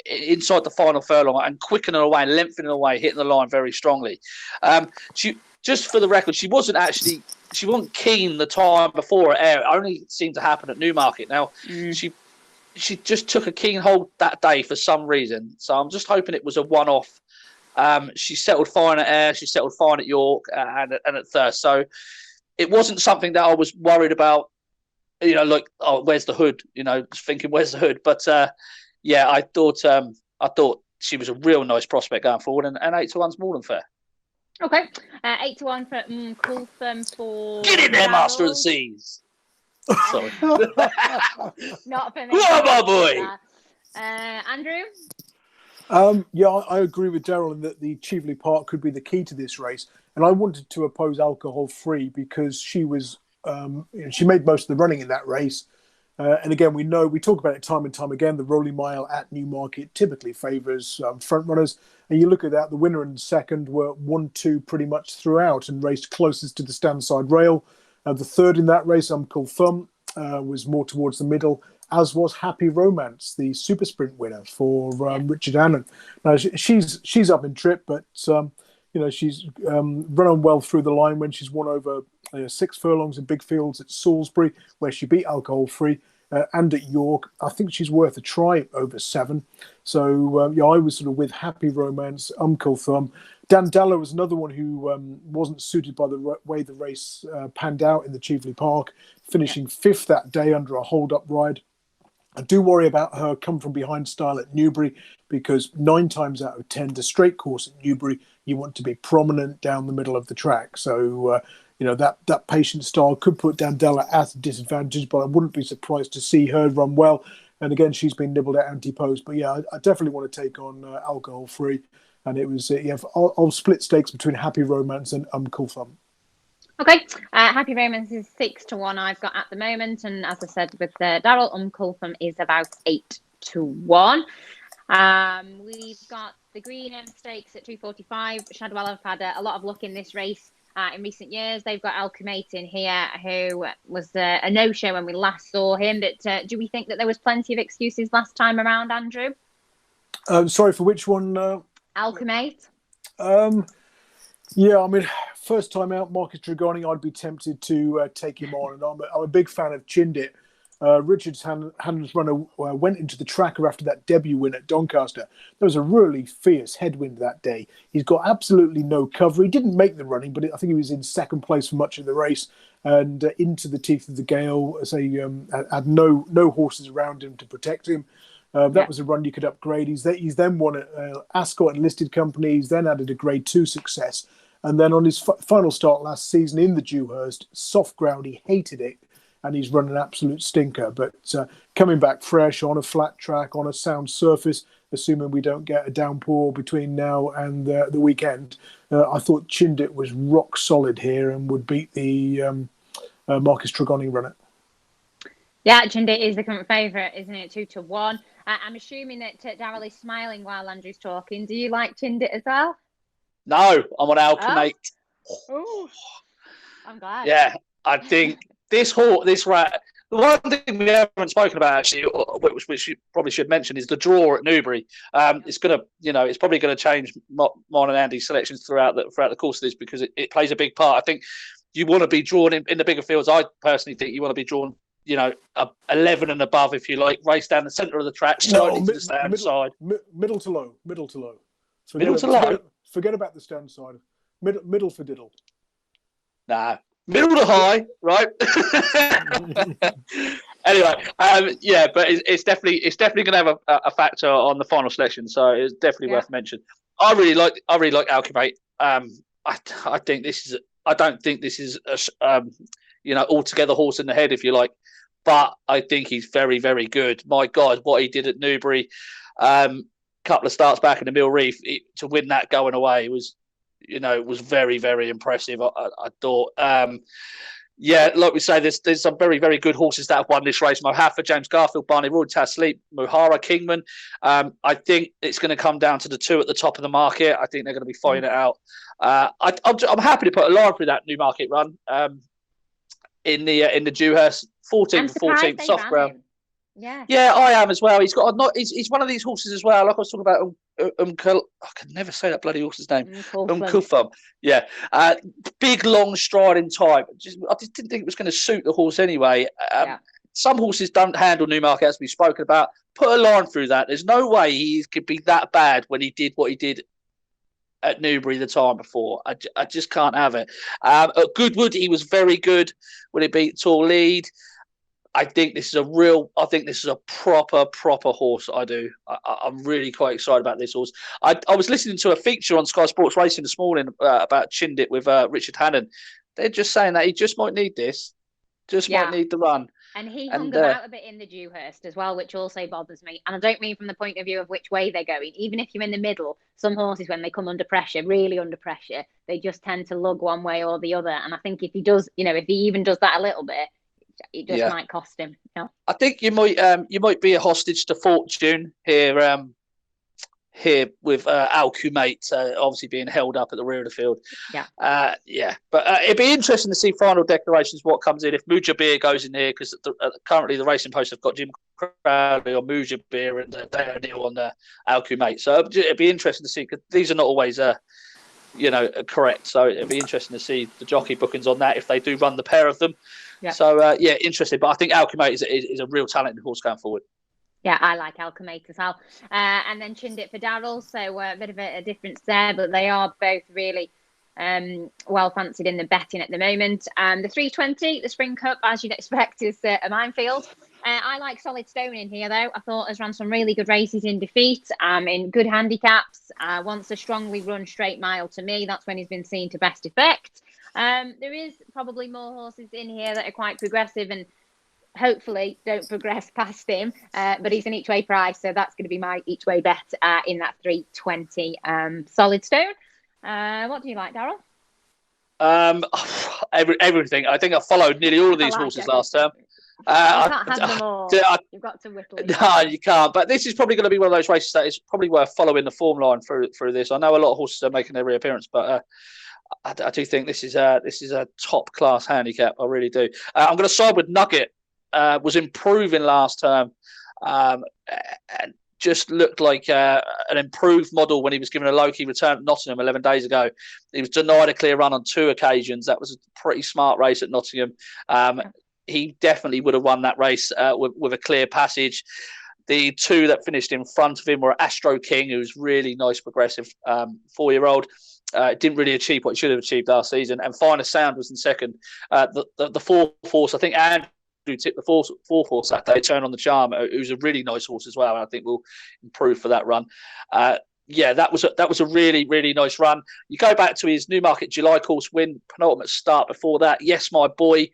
inside the final furlong and quickening away, lengthening away, hitting the line very strongly. She, just for the record, she wasn't keen the time before it only seemed to happen at Newmarket. Now, she she just took a keen hold that day for some reason. So I'm just hoping it was a one-off. She settled fine at Ayr, she settled fine at York and at Thirsk. So it wasn't something that I was worried about, like, oh, where's the hood? Thinking, where's the hood? But yeah, I thought she was a real nice prospect going forward, and 8-1's more than fair. Okay, 8-1 for Kulthum for. Get in there, Daryl. Master of the Seas. Sorry. Not for me. Come on, my boy. Andrew? Yeah, I agree with Daryl in that the Cheveley Park could be the key to this race. And I wanted to oppose Alcohol Free because she was, she made most of the running in that race. And again, we talk about it time and time again, the Rolling Mile at Newmarket typically favours front runners. And you look at that, the winner and second were 1-2 pretty much throughout and raced closest to the stand side rail. The third in that race, Umm Kulthum, was more towards the middle, as was Happy Romance, the super sprint winner for Richard Annan. Now, she's up in trip, but she's run on well through the line when she's won over 6 furlongs in big fields at Salisbury, where she beat Alcohol Free, and at York. I think she's worth a try over 7. So, I was sort of with Happy Romance, Kulthum. Dandella was another one who wasn't suited by the way the race panned out in the Cheveley Park, finishing 5th that day under a hold-up ride. I do worry about her come from behind style at Newbury, because 9 times out of 10, the straight course at Newbury, you want to be prominent down the middle of the track. So, that patient style could put Dandella at a disadvantage, but I wouldn't be surprised to see her run well. And again, she's been nibbled at anti-post. But yeah, I definitely want to take on Alcohol Free. And it was, I'll split stakes between Happy Romance and Kulthum. Okay, Happy Romance is 6-1 I've got at the moment. And as I said with Daryl, Kulthum is about 8-1. We've got the Green M Stakes at 245. Shadwell have had a lot of luck in this race in recent years. They've got Alkumait in here, who was a no-show when we last saw him. But do we think that there was plenty of excuses last time around, Andrew? Sorry, for which one? Alkumait? Yeah, I mean, first time out, Marcus Dragoni, I'd be tempted to take him on. And I'm a big fan of Chindit. Richard's Hannon's runner went into the tracker after that debut win at Doncaster. There was a really fierce headwind that day. He's got absolutely no cover. He didn't make the running, but I think he was in second place for much of the race and into the teeth of the gale. As had no horses around him to protect him. That was a run you could upgrade. He's then won at Ascot and listed companies, then added a Grade 2 success. And then on his final start last season in the Dewhurst, soft ground, he hated it. And he's run an absolute stinker. But coming back fresh on a flat track, on a sound surface, assuming we don't get a downpour between now and the weekend, I thought Chindit was rock solid here and would beat the Marcus Dragoni runner. Yeah, Chindit is the current favourite, isn't it? 2-1. I'm assuming that Daryl is smiling while Andrew's talking. Do you like Chindit as well? No, I'm on Alkumait. Oh, I'm glad. Yeah, I think this rat. The one thing we haven't spoken about actually, which you probably should mention, is the draw at Newbury. It's probably gonna change mine and Andy's selections throughout the course of this, because it plays a big part. I think you want to be drawn in the bigger fields. I personally think you want to be drawn, 11 and above, if you like, race down the centre of the track, straight into the stand side. Middle to low. Middle to low. Forget about the stand side. Middle for diddle. Nah, middle to high, right? Anyway, but it's definitely going to have a factor on the final selection, so it's definitely worth mentioning. I really like Alkumait. I think this is. I don't think this is altogether horse in the head, if you like, but I think he's very, very good. My God, what he did at Newbury. Couple of starts back in the Mill Reef to win that going away was very, very impressive. I thought, like we say, there's some very, very good horses that have won this race. Mohafa, James Garfield, Barney Royal, Tasleep, Muhara, Kingman. I think it's going to come down to the 2 at the top of the market. I think they're going to be fighting it out. I'm happy to put a line through that Newmarket run in the Dewhurst, 14th, soft ground. Yeah, I am as well. He's he's one of these horses as well. Like I was talking about, I can never say that bloody horse's name. Kulthum. Yeah, big, long striding type. I just didn't think it was going to suit the horse anyway. some horses don't handle Newmarket, as we've spoken about. Put a line through that. There's no way he could be that bad when he did what he did at Newbury the time before. I just can't have it. At Goodwood, he was very good when he beat Tall Lead. I think this is a proper horse. I'm really quite excited about this horse. I was listening to a feature on Sky Sports Racing this morning about Chindit with Richard Hannon. They're just saying that he just might need this. Might need the run. And he hung about a bit in the Dewhurst as well, which also bothers me. And I don't mean from the point of view of which way they're going. Even if you're in the middle, some horses, when they come under pressure, really under pressure, they just tend to lug one way or the other. And I think if he does, if he even does that a little bit, it just might cost him. I think you might be a hostage to fortune here. Here with Alkumait obviously being held up at the rear of the field. But it'd be interesting to see final declarations, what comes in if Mujabir goes in here, because currently the Racing Post have got Jim Crowley on Mujabir and Dale Neal on Alkumait. So it'd be interesting to see, because these are not always correct. So it'd be interesting to see the jockey bookings on that if they do run the pair of them. So interesting. But I think Alkumait is a real talented horse going forward. Yeah, I like Alkumait as well. And then Chindit for Daryl. So a bit of a difference there, but they are both really well fancied in the betting at the moment. The 320, the Spring Cup, as you'd expect, is a minefield. I like Solid Stone in here, though. I thought has run some really good races in defeat, in good handicaps. Wants a strongly run straight mile to me. That's when he's been seen to best effect. There is probably more horses in here that are quite progressive and hopefully don't progress past him, but he's an each way price, so that's going to be my each way bet in that 320 Solid Stone. What do you like, Daryl? Everything. I think I followed nearly all of these horses last term. You can't have them all. You've got to whittle. No, you can't. But this is probably going to be one of those races that is probably worth following the form line through this. I know a lot of horses are making their reappearance, but I do think this is a top class handicap. I really do. I'm going to side with Nugget. Was improving last term, and just looked like an improved model when he was given a low-key return at Nottingham 11 days ago. He was denied a clear run on 2 occasions. That was a pretty smart race at Nottingham. He definitely would have won that race with a clear passage. The 2 that finished in front of him were Astro King, who's really nice, progressive 4-year-old. Didn't really achieve what he should have achieved last season. And Finest Sound was in second. The 4th horse, I think, and who tipped the fourth horse that day, Turn on the Charm, who's a really nice horse as well, and I think will improve for that run. That was a really, really nice run. You go back to his Newmarket July course win, penultimate start before that. Yes, My Boy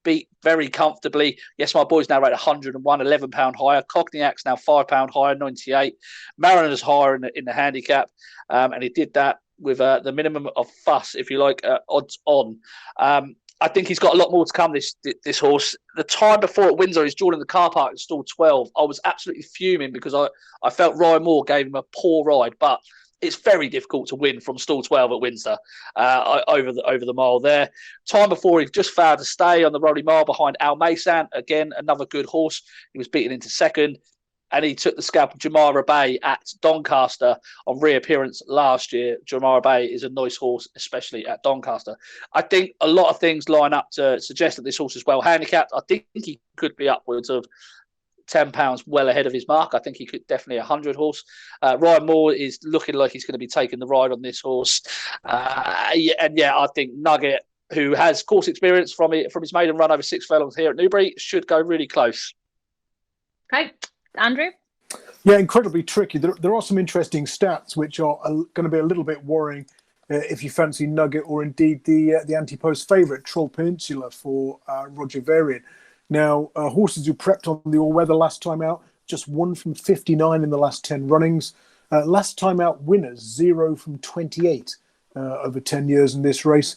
beat very comfortably. Yes, My Boy's now rated 101, £11 higher. Cognac's now £5 higher, 98. Mariner's higher in the handicap, and he did that with the minimum of fuss, if you like, odds on. I think he's got a lot more to come, this horse. The time before at Windsor, he's drawn in the car park and stalled 12. I was absolutely fuming because I felt Ryan Moore gave him a poor ride, but it's very difficult to win from stall 12 at Windsor over the mile there. Time before, he just failed to stay on the Rolling Mile behind Alkumait. Again, another good horse. He was beaten into second. And he took the scalp of Jumeirah Bay at Doncaster on reappearance last year. Jumeirah Bay is a nice horse, especially at Doncaster. I think a lot of things line up to suggest that this horse is well handicapped. I think he could be upwards of £10 well ahead of his mark. I think he could definitely 100 horse. Ryan Moore is looking like he's going to be taking the ride on this horse. I think Nugget, who has course experience from his maiden run over 6 furlongs here at Newbury, should go really close. Okay. Andrew? Yeah, incredibly tricky. There are some interesting stats which are going to be a little bit worrying if you fancy Nugget or indeed the anti-post favourite, Troll Peninsula for Roger Varian. Now, horses who prepped on the all-weather last time out, just 1 from 59 in the last 10 runnings. Last time out winners, 0 from 28 over 10 years in this race.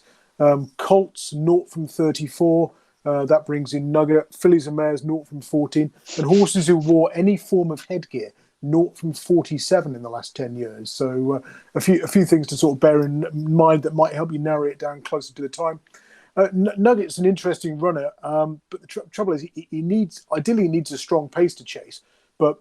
Colts, 0 from 34. That brings in Nugget. Fillies and Mares, 0 from 14. And horses who wore any form of headgear, 0 from 47 in the last 10 years. So a few things to sort of bear in mind that might help you narrow it down closer to the time. Nugget's an interesting runner, but the trouble is he needs a strong pace to chase. But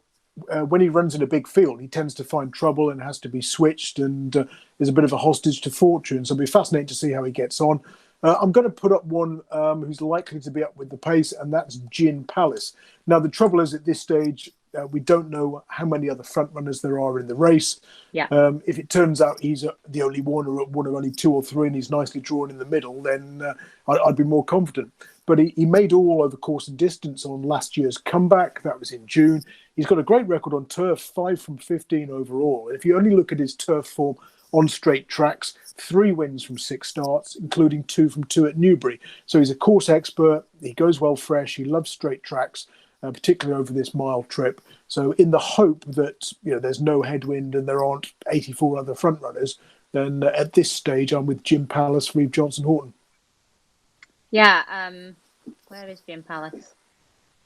when he runs in a big field, he tends to find trouble and has to be switched and is a bit of a hostage to fortune. So it'll be fascinating to see how he gets on. I'm going to put up one who's likely to be up with the pace, and that's Gin Palace. Now, the trouble is at this stage, we don't know how many other front runners there are in the race. Yeah. If it turns out he's the only one, or one of only 2 or 3, and he's nicely drawn in the middle, then I'd be more confident. But he made all over course and distance on last year's comeback. That was in June. He's got a great record on turf, 5 from 15 overall. If you only look at his turf form on straight tracks, 3 wins from 6 starts, including 2 from 2 at Newbury. So he's a course expert. He goes well fresh. He loves straight tracks, particularly over this mile trip. So in the hope that there's no headwind and there aren't 84 other front runners, then at this stage I'm with Jim Palace, Reeve Johnson Horton. Yeah, where is Jim Palace?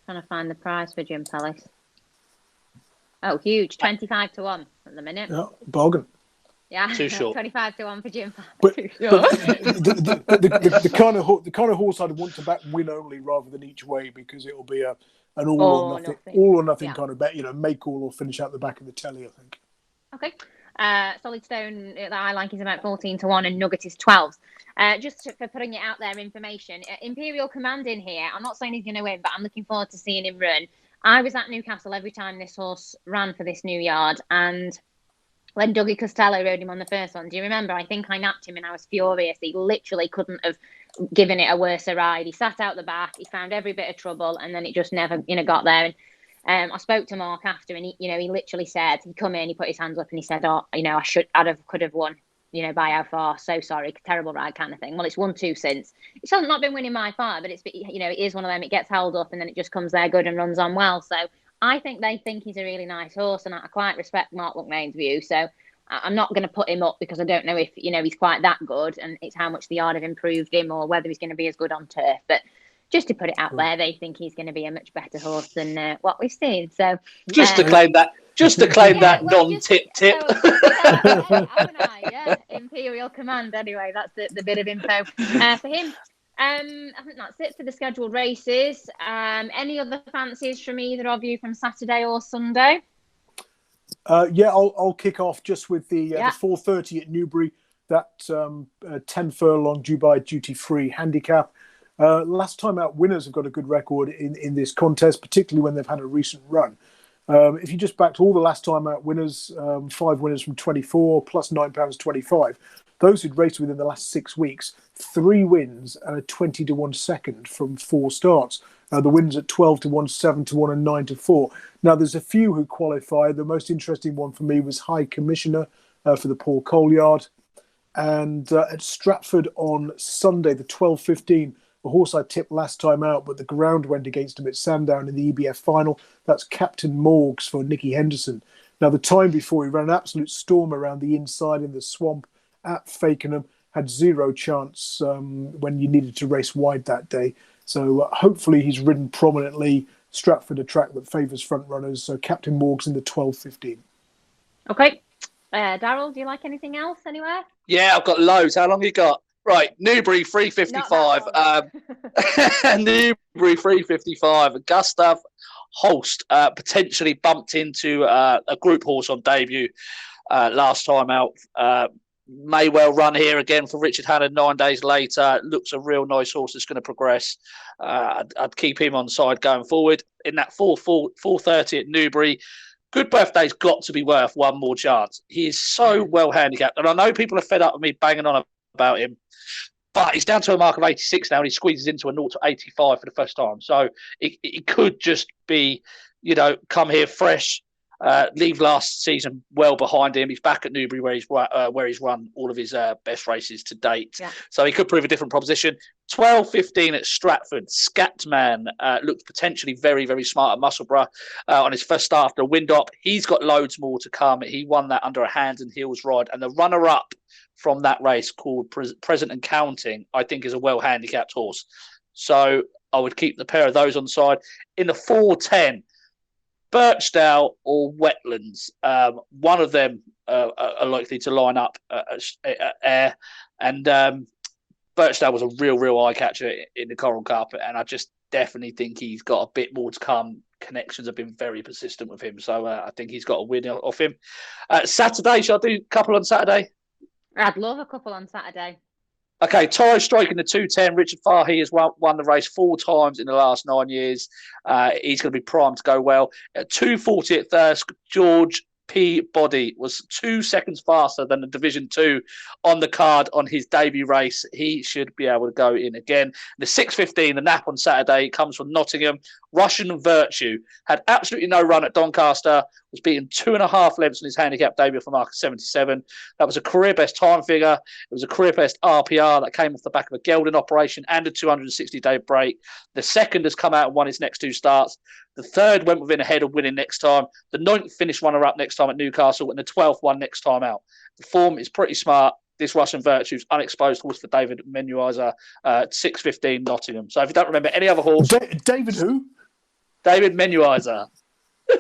Trying to find the price for Jim Palace. Oh, huge, 25 to 1 at the minute. Yeah, bargain. Yeah, Too short. 25 to 1 for Jim Palace. But, Too but short. the kind of horse I'd want to back win only rather than each way, because it'll be an all or nothing kind of bet. Make all or finish out the back of the telly, I think. Okay. Solid Stone that I like is about 14 to 1, and Nugget is 12. Just for putting it out there, information. Imperial Command in here. I'm not saying he's going to win, but I'm looking forward to seeing him run. I was at Newcastle every time this horse ran for this new yard, and when Dougie Costello rode him on the first one, do you remember? I think I napped him and I was furious. He literally couldn't have given it a worse ride. He sat out the back, he found every bit of trouble, and then it just never, got there. And I spoke to Mark after, and he literally said, he come in, he put his hands up, and he said, could have won, by how far? So sorry, terrible ride, kind of thing. Well, it's 1-2 since. It's not been winning by far, but it is one of them. It gets held up, and then it just comes there good and runs on well. So I think they think he's a really nice horse, and I quite respect Mark Luckmane's view. So I'm not going to put him up because I don't know if he's quite that good, and it's how much the yard have improved him, or whether he's going to be as good on turf. But just to put it out there, they think he's going to be a much better horse than what we've seen. So just to claim that non-tip. Haven't I? Yeah, Imperial Command. Anyway, that's the bit of info for him. I think that's it for the scheduled races. Any other fancies from either of you from Saturday or Sunday? I'll kick off just with the 4:30 at Newbury. That 10 furlong Dubai duty-free handicap. Last time out winners have got a good record in this contest, particularly when they've had a recent run. If you just backed all the last time out winners, 5 winners from 24 plus £9.25, those who'd raced within the last 6 weeks, 3 wins and a 20 to 1 second from 4 starts. The wins at 12 to 1, 7 to 1 and 9 to 4. Now there's a few who qualify. The most interesting one for me was High Commissioner for the Paul Cole Yard. And at Stratford on Sunday, the 12:15, a horse I tipped last time out, but the ground went against him at Sandown in the EBF final. That's Captain Morgs for Nicky Henderson. Now, the time before, he ran an absolute storm around the inside in the swamp at Fakenham, had 0 chance when you needed to race wide that day. So hopefully he's ridden prominently. Stratford, a track that favours front runners. So Captain Morgs in the 12:15. Okay. Daryl, do you like anything else anywhere? Yeah, I've got loads. How long have you got? Right, Newbury 355. Newbury 355. Gustav Holst potentially bumped into a group horse on debut last time out. May well run here again for Richard Hannard 9 days later. Looks a real nice horse that's going to progress. I'd keep him on side going forward. In that 4:30 at Newbury, Good Birthday's got to be worth one more chance. He is so well handicapped. And I know people are fed up with me banging on about him, but he's down to a mark of 86 now, and he squeezes into a 0 to 85 for the first time. So it could just be, come here fresh, leave last season well behind him. He's back at Newbury where he's run all of his best races to date. Yeah. So he could prove a different proposition. 12:15 at Stratford. Skatman looks potentially very, very smart at Musselburgh on his first start after a wind up. He's got loads more to come. He won that under a hands and heels ride. And the runner-up from that race, called Present and Counting, I think is a well-handicapped horse. So I would keep the pair of those on side. In the 4:10, Birchdale or Wetlands. One of them are likely to line up Air. And Birchdale was a real eye-catcher in the Coral Cup, and I just definitely think he's got a bit more to come. Connections have been very persistent with him, so I think he's got a win off him. Saturday, shall I do a couple on Saturday? I'd love a couple on Saturday. Okay, Toro striking the 210. Richard Fahey has won the race 4 times in the last 9 years. He's going to be primed to go well. At 2:40 at Thirsk, George Peabody was 2 seconds faster than the Division 2 on the card on his debut race. He should be able to go in again. The 6:15, the nap on Saturday, comes from Nottingham. Russian Virtue had absolutely no run at Doncaster, was beaten 2.5 lengths on his handicap debut for mark 77. That was a career best time figure. It was a career best RPR that came off the back of a gelding operation and a 260-day break. The second has come out and won his next 2 starts. The third went within a head of winning next time. The 9th finished runner-up next time at Newcastle, and the 12th won next time out. The form is pretty smart. This Russian Virtue's unexposed horse for David Menuiser, 6:15 Nottingham. So if you don't remember any other horse... David who? David Menuiser.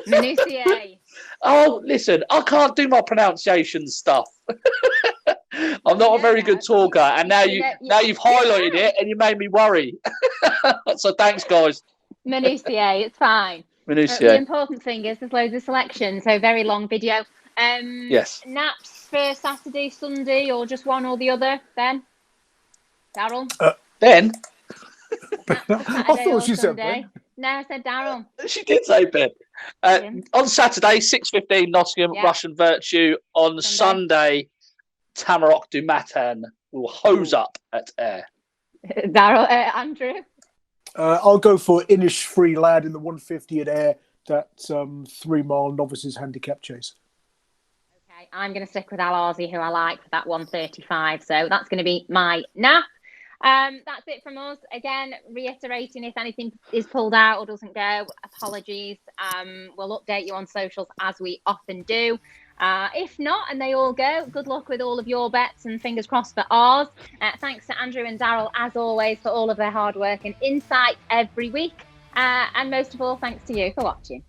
Minutiae. Oh, listen, I can't do my pronunciation stuff. I'm not a very good talker, and now you've highlighted it, and you made me worry. So thanks, guys. Minutiae, it's fine. Minutiae. The important thing is there's loads of selection, so very long video. Yes. Naps for Saturday, Sunday, or just one or the other, Ben? Daryl? Ben? I thought she said Ben. No, I said Daryl. She did say Ben. On Saturday, 6:15 Nottingham, Russian Virtue. On Sunday, Tamaroc du Mathan will hose up at Ayr. Daryl, Andrew? I'll go for Innisfree Lad in the 150 at Ayr. That 3-mile novices handicap chase. Okay, I'm going to stick with Aasy, who I like, for that 135. So that's going to be my nap. That's it from us. Again, reiterating, if anything is pulled out or doesn't go, apologies. We'll update you on socials as we often do. If not, and they all go, good luck with all of your bets and fingers crossed for ours. Thanks to Andrew and Daryl, as always, for all of their hard work and insight every week. And most of all, thanks to you for watching.